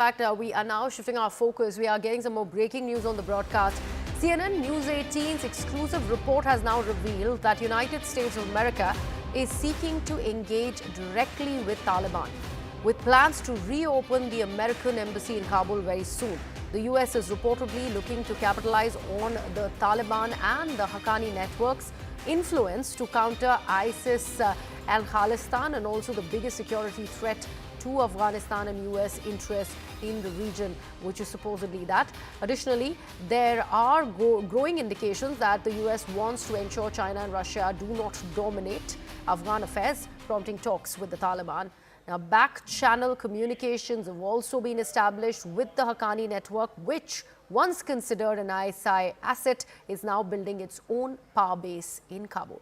In fact, we are now shifting our focus. We are getting some more breaking news on the broadcast. CNN News 18's exclusive report has now revealed that United States of America is seeking to engage directly with Taliban, with plans to reopen the American embassy in Kabul very soon. The US is reportedly looking to capitalize on the Taliban and the Haqqani network's influence to counter ISIS and Khalistan, and also the biggest security threat to Afghanistan and US interests in the region, which is supposedly that. Additionally, there are growing indications that the US wants to ensure China and Russia do not dominate Afghan affairs, prompting talks with the Taliban. Now, back-channel communications have also been established with the Haqqani network, which, once considered an ISI asset, is now building its own power base in Kabul.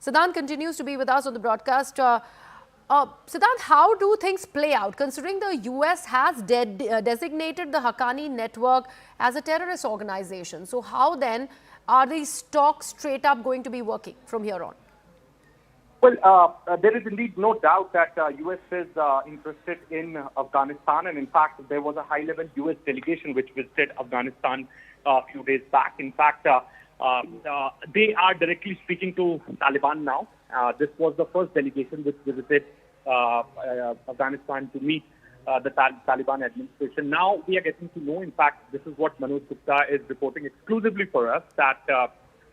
Siddhant continues to be with us on the broadcast. Siddhant, how do things play out, considering the US has designated the Haqqani network as a terrorist organization? So how then are these talks straight up going to be working from here on? Well, there is indeed no doubt that US is interested in Afghanistan, and in fact, there was a high-level US delegation which visited Afghanistan a few days back. In fact, they are directly speaking to Taliban now. This was the first delegation which visited Afghanistan to meet the Taliban administration. Now we are getting to know, in fact, this is what Manoj Gupta is reporting exclusively for us, that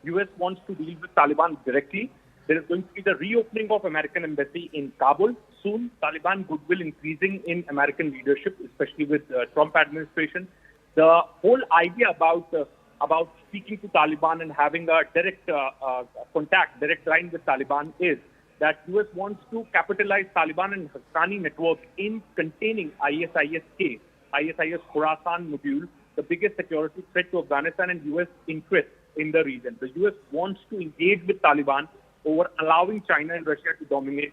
US wants to deal with Taliban directly. There is going to be the reopening of American embassy in Kabul soon. Taliban goodwill increasing in American leadership, especially with Trump administration. The whole idea about speaking to Taliban and having a direct contact, direct line with Taliban is that US wants to capitalize Taliban and Haqqani network in containing ISIS-K, ISIS Khorasan module, the biggest security threat to Afghanistan and US interests in the region. The US wants to engage with Taliban over allowing China and Russia to dominate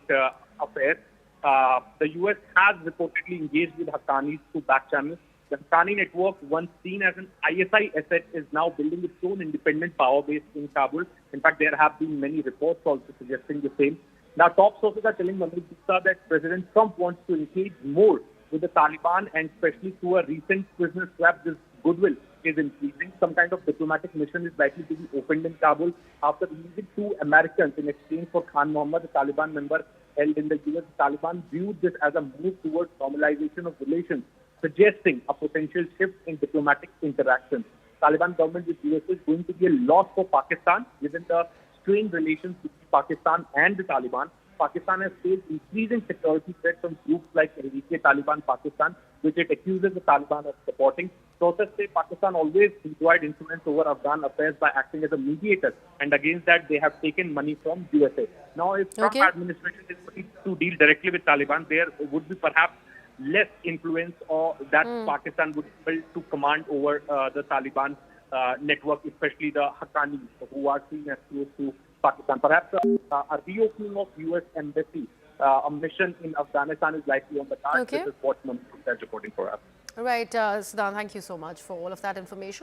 affairs. The US has reportedly engaged with Haqqanis through back channels. The Haqqani network, once seen as an ISI asset, is now building its own independent power base in Kabul. In fact, there have been many reports also suggesting the same. Now, top sources are telling Manoj Gupta that President Trump wants to engage more with the Taliban, and especially through a recent prisoner swap, this goodwill is increasing. Some kind of diplomatic mission is likely to be opened in Kabul after releasing 2 Americans in exchange for Khan Mohammed, a Taliban member held in the US. The Taliban viewed this as a move towards normalization of relations, suggesting a potential shift in diplomatic interactions. Taliban government with US is going to be a loss for Pakistan, given the strained relations between Pakistan and the Taliban. Pakistan has faced increasing security threats from groups like Taliban Pakistan, which it accuses the Taliban of supporting. Sources say Pakistan always enjoyed influence over Afghan affairs by acting as a mediator, and against that they have taken money from USA. Now, if Trump administration is looking to deal directly with Taliban, there would be perhaps less influence or that Pakistan would be able to command over the Taliban network, especially the Haqqani, who are seen as close to Pakistan. Perhaps a reopening of US embassy, a mission in Afghanistan is likely on the cards. This is what Manoj is reporting for us. Right, Siddhant, thank you so much for all of that information.